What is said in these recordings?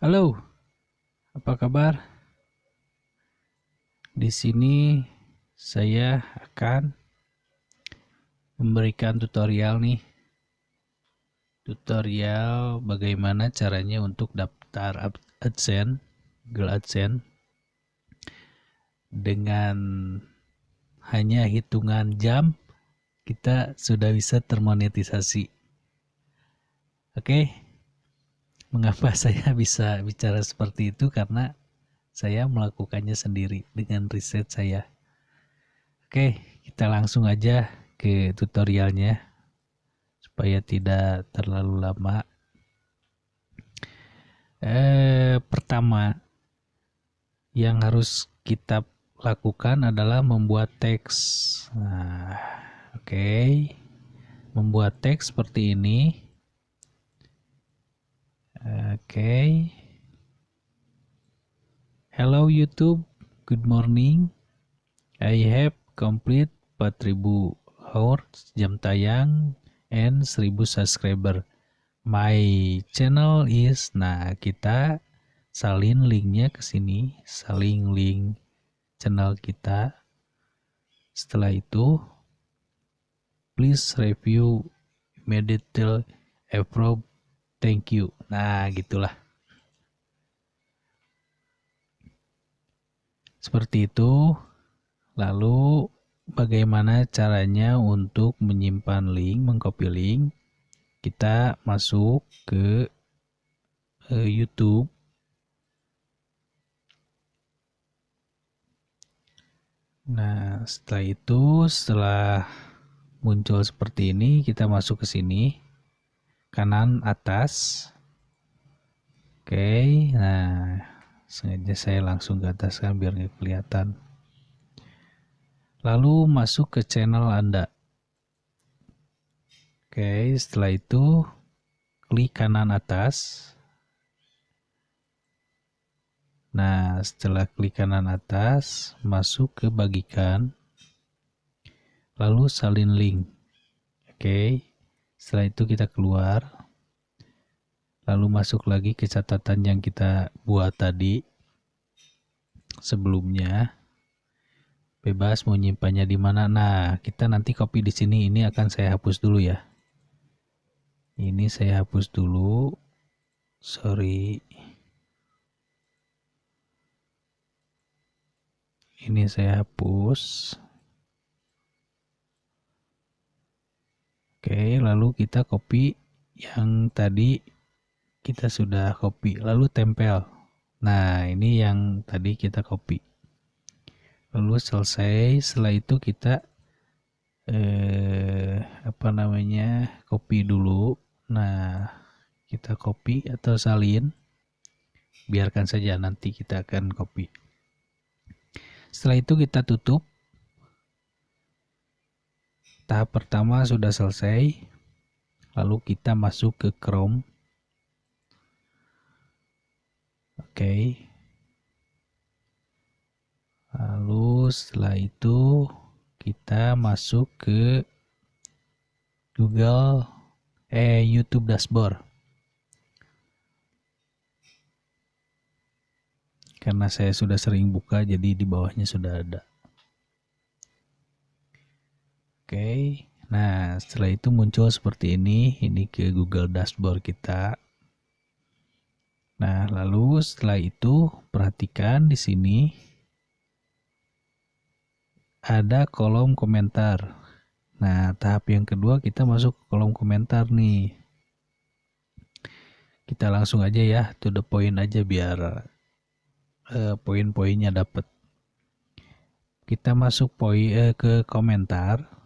Halo, apa kabar? Di sini saya akan memberikan tutorial nih. Tutorial bagaimana caranya untuk daftar AdSense, Google AdSense dengan hanya hitungan jam kita sudah bisa termonetisasi. Oke, mengapa saya bisa bicara seperti itu? Karena saya melakukannya sendiri dengan riset saya. Oke, kita langsung aja ke tutorialnya supaya tidak terlalu lama. Pertama yang harus kita lakukan adalah membuat teks. Nah, oke. Membuat teks seperti ini. Oke. Hello YouTube, good morning. I have complete 4000 hours jam tayang and 1000 subscriber. My channel is, nah kita salin linknya ke sini, salin link channel kita. Setelah itu, please review immediately approve, thank you. Nah gitulah, seperti itu. Lalu bagaimana caranya untuk menyimpan link, mengcopy link? Kita masuk ke YouTube. Nah, setelah muncul seperti ini, kita masuk ke sini, kanan atas. Oke, nah sengaja saya langsung ke atas kan biar nggak kelihatan. Lalu masuk ke channel Anda. Oke, setelah itu klik kanan atas. Nah, setelah klik kanan atas, masuk ke bagikan, lalu salin link. Oke, setelah itu kita keluar, lalu masuk lagi ke catatan yang kita buat tadi sebelumnya. Bebas mau nyimpannya di mana. Nah, kita nanti copy di sini. Ini akan saya hapus dulu ya. Ini saya hapus dulu. Sorry. Ini saya hapus. Oke, lalu kita copy yang tadi kita sudah copy, lalu tempel. Nah, ini yang tadi kita copy. Lalu selesai, setelah itu kita copy dulu. Nah, kita copy atau salin. Biarkan saja, nanti kita akan copy. Setelah itu kita tutup. Tahap pertama sudah selesai. Lalu kita masuk ke Chrome. Oke. Lalu setelah itu kita masuk ke YouTube Dashboard. Karena saya sudah sering buka, jadi di bawahnya sudah ada. Oke, nah setelah itu muncul seperti ini ke Google Dashboard kita. Nah, lalu setelah itu perhatikan di sini ada kolom komentar. Nah, tahap yang kedua kita masuk ke kolom komentar nih. Kita langsung aja ya, to the point aja biar poin-poinnya dapat. Kita masuk ke komentar.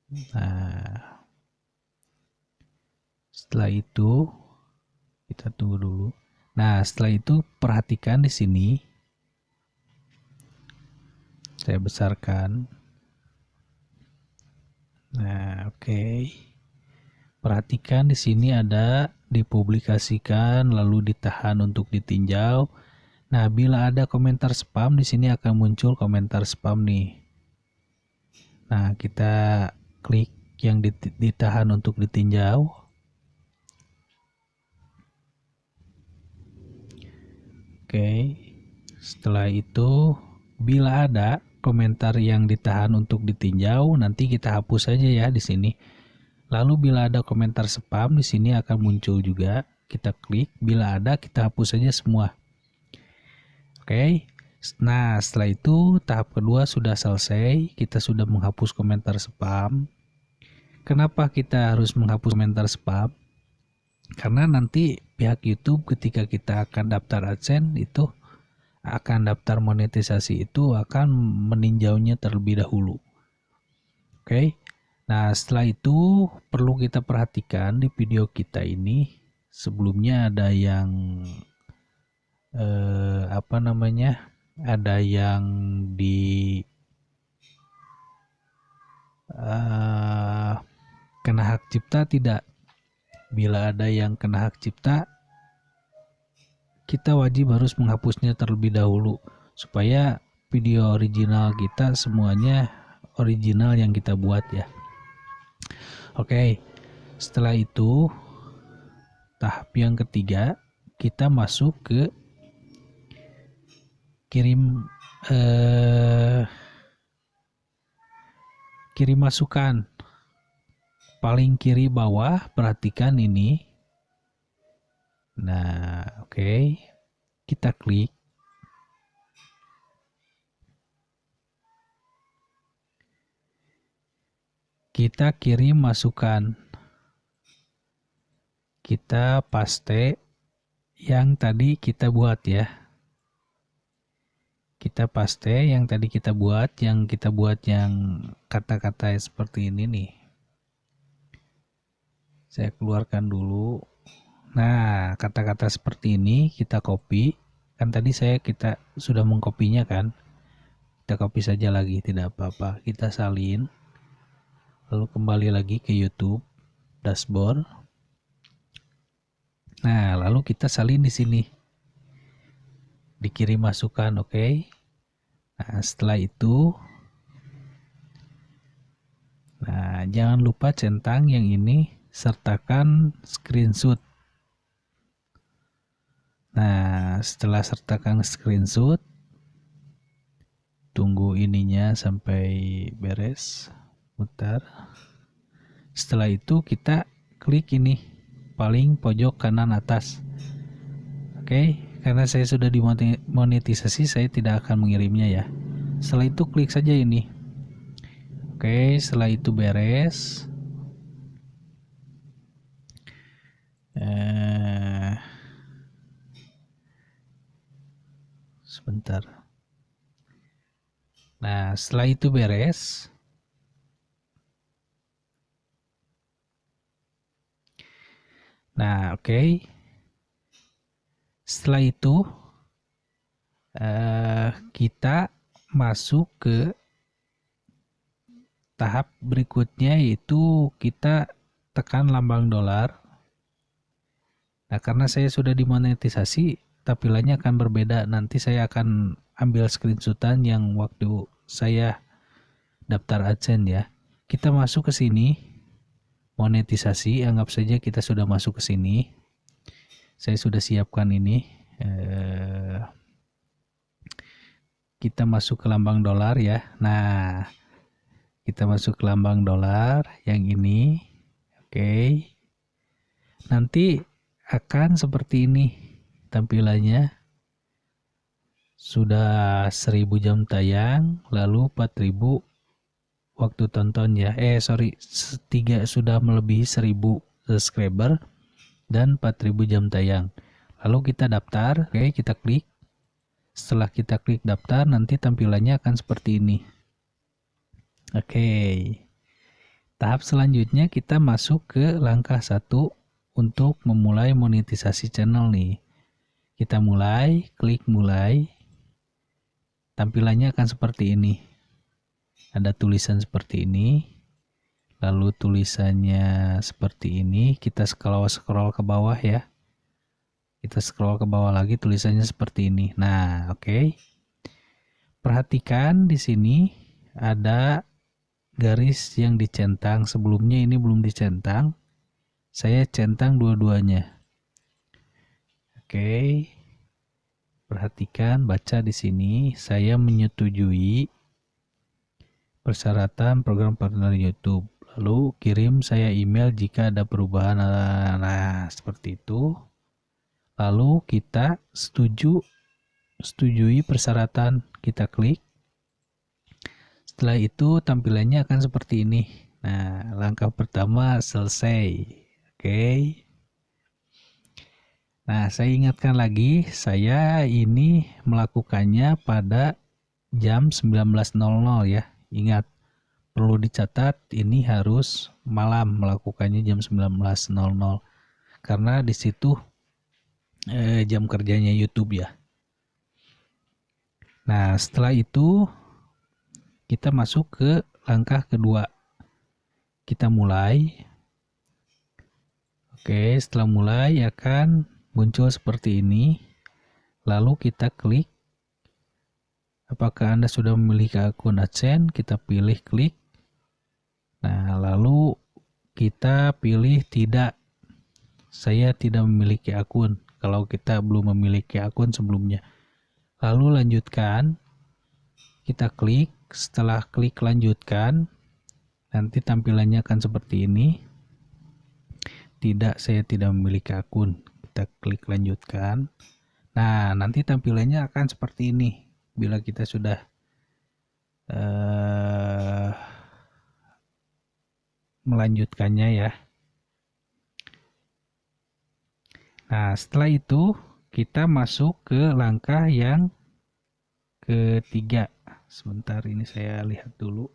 Nah, setelah itu kita tunggu dulu. Nah, setelah itu perhatikan di sini. Saya besarkan. Nah, oke. Perhatikan di sini ada dipublikasikan lalu ditahan untuk ditinjau. Nah, bila ada komentar spam di sini akan muncul komentar spam nih. Nah, kita klik yang ditahan untuk ditinjau. Oke. Setelah itu, bila ada komentar yang ditahan untuk ditinjau, nanti kita hapus saja ya di sini. Lalu bila ada komentar spam di sini akan muncul juga. Kita klik, bila ada kita hapus saja semua. Oke. Nah, setelah itu tahap kedua sudah selesai. Kita sudah menghapus komentar spam. Kenapa kita harus menghapus komentar spam? Karena nanti pihak YouTube ketika kita akan daftar AdSense itu akan daftar monetisasi itu akan meninjaunya terlebih dahulu. Oke. Nah, setelah itu perlu kita perhatikan di video kita ini sebelumnya ada yang ada yang di kena hak cipta tidak. Bila ada yang kena hak cipta, kita wajib harus menghapusnya terlebih dahulu supaya video original kita semuanya original yang kita buat ya. Oke, setelah itu tahap yang ketiga kita masuk ke kirim masukan. Paling kiri bawah, perhatikan ini. Nah, oke. Kita klik. Kita kirim masukan. Kita paste yang tadi kita buat ya. Kita paste yang tadi kita buat, yang kata-kata seperti ini nih. Saya keluarkan dulu. Nah, kata-kata seperti ini kita copy. Kan tadi kita sudah mengkopinya kan. Kita copy saja lagi, tidak apa-apa. Kita salin. Lalu kembali lagi ke YouTube dashboard. Nah, lalu kita salin di sini. Dikirim masukan, oke. Nah, setelah itu jangan lupa centang yang ini, sertakan screenshot. Nah, setelah sertakan screenshot, tunggu ininya sampai beres, mutar. Setelah itu kita klik ini, paling pojok kanan atas. Oke, karena saya sudah dimonetisasi, saya tidak akan mengirimnya ya. Setelah itu klik saja ini. Oke, setelah itu beres. Sebentar. Nah, setelah itu beres. Nah, oke. Setelah itu kita masuk ke tahap berikutnya, yaitu kita tekan lambang dolar. Nah, karena saya sudah dimonetisasi, tampilannya akan berbeda. Nanti saya akan ambil screenshotan yang waktu saya daftar AdSense ya. Kita masuk ke sini, monetisasi, anggap saja kita sudah masuk ke sini. Saya sudah siapkan ini. Kita masuk ke lambang dolar ya. Nah, kita masuk ke lambang dolar yang ini. Oke. Nanti akan seperti ini tampilannya. Sudah 1000 jam tayang, lalu 4000 waktu tonton ya. Sudah melebihi 1000 subscriber dan 4000 jam tayang. Lalu kita daftar, oke, kita klik. Setelah kita klik daftar, nanti tampilannya akan seperti ini. Oke. Tahap selanjutnya kita masuk ke langkah 1 untuk memulai monetisasi channel nih. Kita mulai, klik mulai. Tampilannya akan seperti ini. Ada tulisan seperti ini. Lalu tulisannya seperti ini. Kita scroll ke bawah ya. Kita scroll ke bawah lagi, tulisannya seperti ini. Nah, oke. Perhatikan di sini ada garis yang dicentang. Sebelumnya ini belum dicentang. Saya centang dua-duanya. Oke. Perhatikan, baca di sini. Saya menyetujui persyaratan program partner YouTube. Lalu kirim saya email jika ada perubahan. Nah, seperti itu. Lalu kita setujui persyaratan. Kita klik. Setelah itu tampilannya akan seperti ini. Nah, langkah pertama selesai. Oke. Nah, saya ingatkan lagi, saya ini melakukannya pada jam 19.00 ya. Ingat, perlu dicatat ini harus malam melakukannya jam 19.00 karena di situ jam kerjanya YouTube ya. Nah, setelah itu kita masuk ke langkah kedua. Kita mulai. Oke, setelah mulai akan muncul seperti ini. Lalu kita klik. Apakah Anda sudah memiliki akun AdSense? Kita pilih klik. Nah, lalu kita pilih tidak. Saya tidak memiliki akun. Kalau kita belum memiliki akun sebelumnya. Lalu lanjutkan. Kita klik. Setelah klik lanjutkan, nanti tampilannya akan seperti ini. Tidak, saya tidak memiliki akun. Kita klik lanjutkan. Nah, nanti tampilannya akan seperti ini. Bila kita sudah melanjutkannya ya. Nah, setelah itu kita masuk ke langkah yang ketiga. Sebentar, ini saya lihat dulu.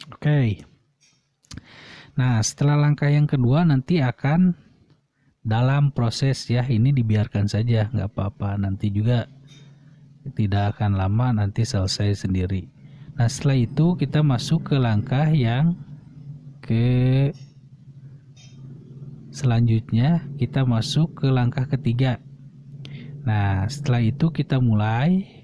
Oke. Nah, setelah langkah yang kedua nanti akan dalam proses ya, ini dibiarkan saja, nggak apa-apa. Nanti juga tidak akan lama, nanti selesai sendiri. Nah, setelah itu kita masuk ke langkah yang selanjutnya, kita masuk ke langkah ketiga. Nah, setelah itu kita mulai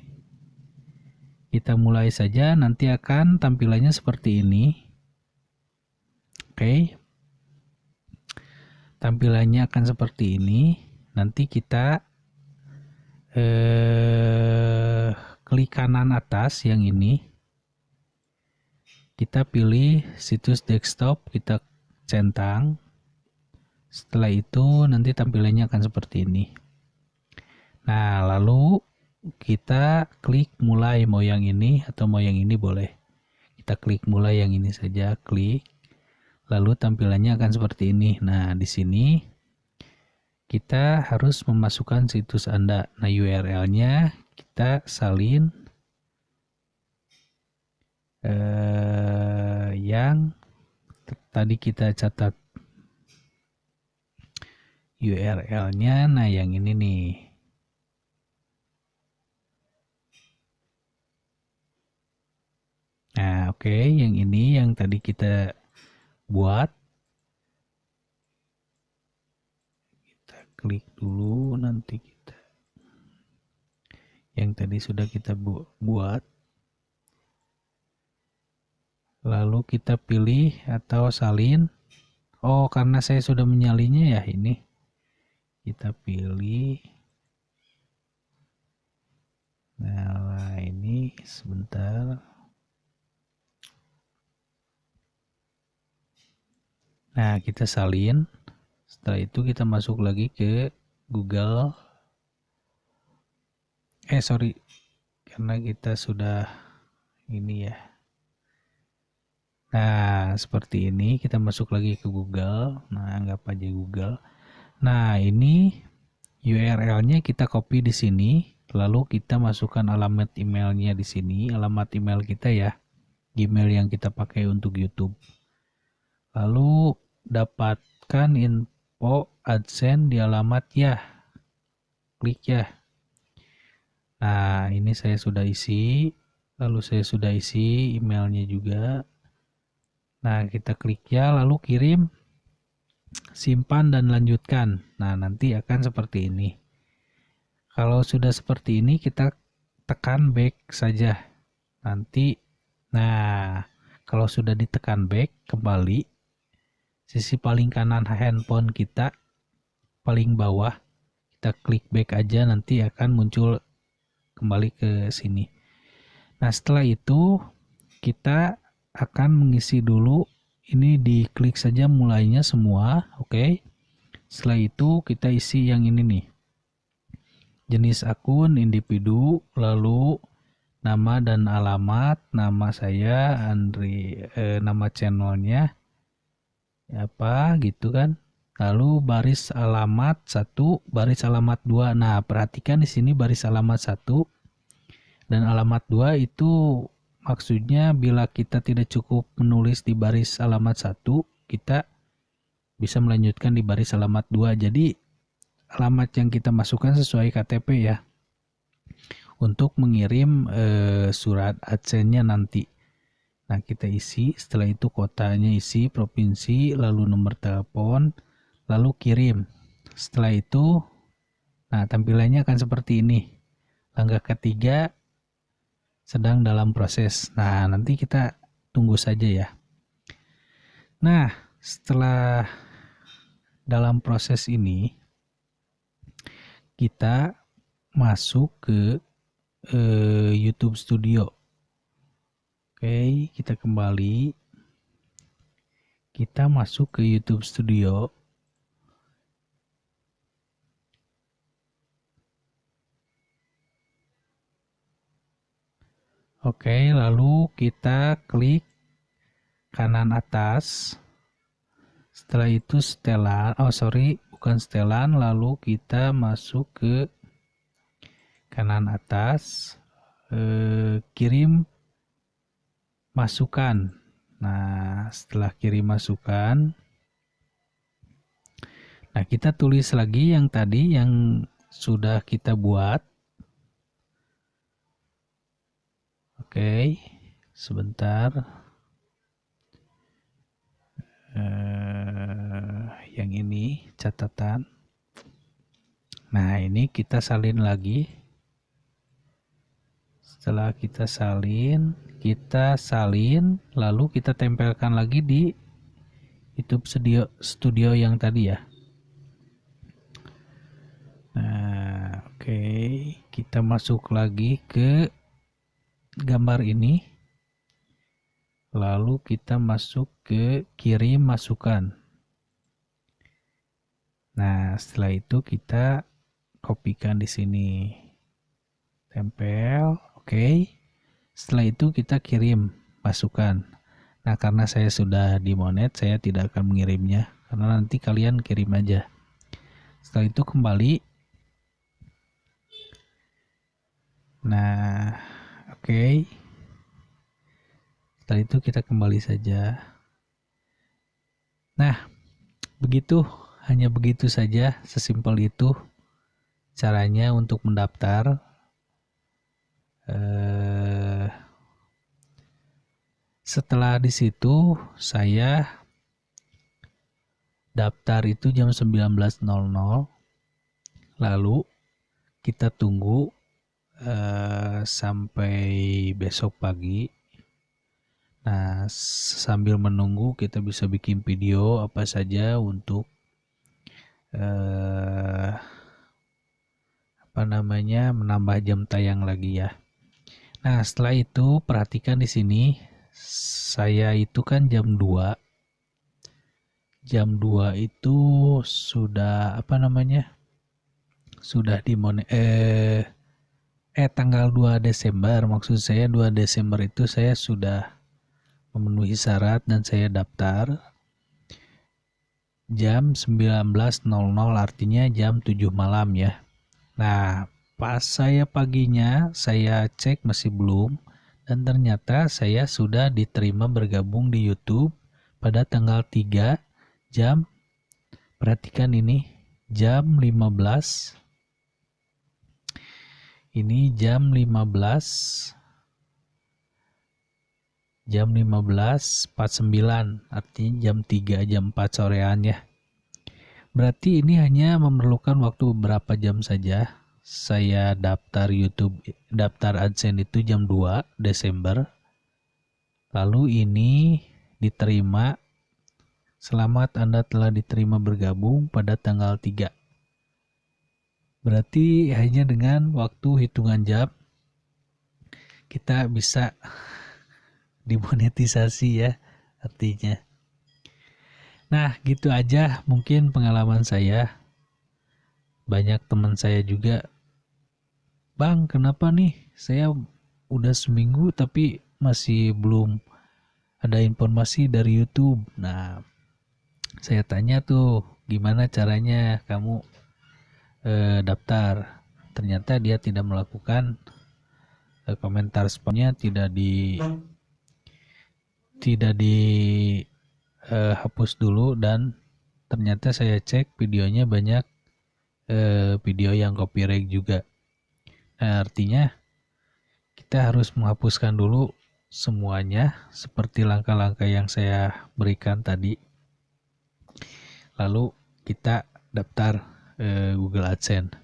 saja, nanti akan tampilannya seperti ini. Oke. Tampilannya akan seperti ini. Nanti kita klik kanan atas yang ini. Kita pilih situs desktop, kita centang. Setelah itu nanti tampilannya akan seperti ini. Nah, lalu kita klik mulai, mau yang ini atau mau yang ini boleh. Kita klik mulai yang ini saja, klik. Lalu tampilannya akan seperti ini. Nah, di sini kita harus memasukkan situs Anda. Nah, URL-nya kita salin yang tadi kita catat URL-nya. Nah, yang ini nih. Nah, oke, yang ini yang tadi kita buat. Kita klik dulu, nanti kita yang tadi sudah kita buat. Lalu kita pilih atau salin. Oh, karena saya sudah menyalinya ya ini. Kita pilih. Nah, ini sebentar. Nah, kita salin. Setelah itu kita masuk lagi ke Google. Karena kita sudah ini ya. Nah, seperti ini kita masuk lagi ke Google. Nah, anggap aja Google. Nah, ini URL-nya kita copy di sini. Lalu kita masukkan alamat emailnya di sini. Alamat email kita ya. Gmail yang kita pakai untuk YouTube. Lalu dapatkan info AdSense di alamat ya. Klik ya. Nah, ini saya sudah isi. Lalu saya sudah isi emailnya juga. Nah, kita klik ya, lalu kirim, simpan dan lanjutkan. Nah, nanti akan seperti ini. Kalau sudah seperti ini, kita tekan back saja. Nanti, nah, kalau sudah ditekan back, kembali. Sisi paling kanan handphone kita, paling bawah. Kita klik back aja, nanti akan muncul kembali ke sini. Nah, setelah itu kita akan mengisi dulu. Ini diklik saja mulainya semua, oke. Setelah itu kita isi yang ini nih. Jenis akun, individu, lalu nama dan alamat, nama saya, Andri, nama channelnya apa gitu kan. Lalu baris alamat 1, baris alamat 2. Nah, perhatikan di sini baris alamat 1 dan alamat 2 itu maksudnya bila kita tidak cukup menulis di baris alamat 1, kita bisa melanjutkan di baris alamat 2. Jadi alamat yang kita masukkan sesuai KTP ya, untuk mengirim surat AdSense-nya nanti. Nah, kita isi, setelah itu kotanya isi, provinsi, lalu nomor telepon, lalu kirim. Setelah itu, nah tampilannya akan seperti ini. Langkah ketiga sedang dalam proses. Nah, nanti kita tunggu saja ya. Nah, setelah dalam proses ini, kita masuk ke YouTube Studio. Oke, kita kembali. Kita masuk ke YouTube Studio. Oke, lalu kita klik kanan atas. Setelah itu setelan, bukan setelan, lalu kita masuk ke kanan atas, kirim masukan. Nah, setelah kirim masukan, nah kita tulis lagi yang tadi yang sudah kita buat. Oke, sebentar. Yang ini catatan. Nah, ini kita salin lagi. Setelah kita salin, lalu kita tempelkan lagi di YouTube Studio yang tadi ya. Nah, oke, kita masuk lagi ke gambar ini, lalu kita masuk ke kirim masukan. Nah, setelah itu kita kopikan di sini, tempel, oke. Setelah itu kita kirim masukan. Nah, karena saya sudah dimonet, saya tidak akan mengirimnya, karena nanti kalian kirim aja. Setelah itu kembali. Nah, oke. Setelah itu kita kembali saja. Nah, hanya begitu saja, sesimpel itu caranya untuk mendaftar. Setelah di situ saya daftar itu jam 19.00, lalu kita tunggu sampai besok pagi. Nah, sambil menunggu kita bisa bikin video apa saja untuk menambah jam tayang lagi ya. Nah, setelah itu perhatikan di sini, saya itu kan jam 2. Jam 2 itu sudah sudah tanggal 2 Desember, maksud saya 2 Desember itu saya sudah memenuhi syarat dan saya daftar jam 19.00, artinya jam 7 malam ya. Nah, pas saya paginya saya cek masih belum, dan ternyata saya sudah diterima bergabung di YouTube pada tanggal 3 jam, perhatikan ini, jam 15. Ini jam 15. Jam 15.49, artinya jam 3, jam 4 sorean ya. Berarti ini hanya memerlukan waktu beberapa jam saja. Saya daftar AdSense itu jam 2 Desember. Lalu ini diterima. Selamat, Anda telah diterima bergabung pada tanggal 3. Berarti hanya dengan waktu hitungan jam kita bisa dimonetisasi ya artinya. Nah, gitu aja mungkin pengalaman saya. Banyak teman saya juga, "Bang, kenapa nih saya udah seminggu tapi masih belum ada informasi dari YouTube." Nah, saya tanya tuh, "Gimana caranya kamu daftar?" Ternyata dia tidak melakukan komentar spamnya tidak dihapus dulu, dan ternyata saya cek videonya banyak video yang copyright juga. Nah, artinya kita harus menghapuskan dulu semuanya seperti langkah-langkah yang saya berikan tadi. Lalu kita daftar Google AdSense.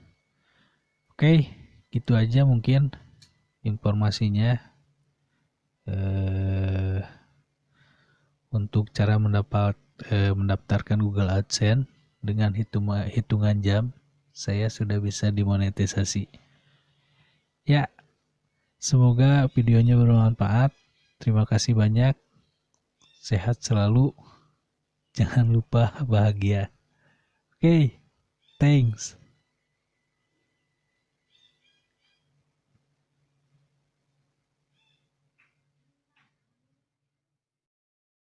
Oke, gitu aja mungkin informasinya untuk cara mendaftarkan Google AdSense dengan hitungan jam. Saya sudah bisa dimonetisasi. Ya, semoga videonya bermanfaat. Terima kasih banyak. Sehat selalu. Jangan lupa bahagia. Oke, thanks.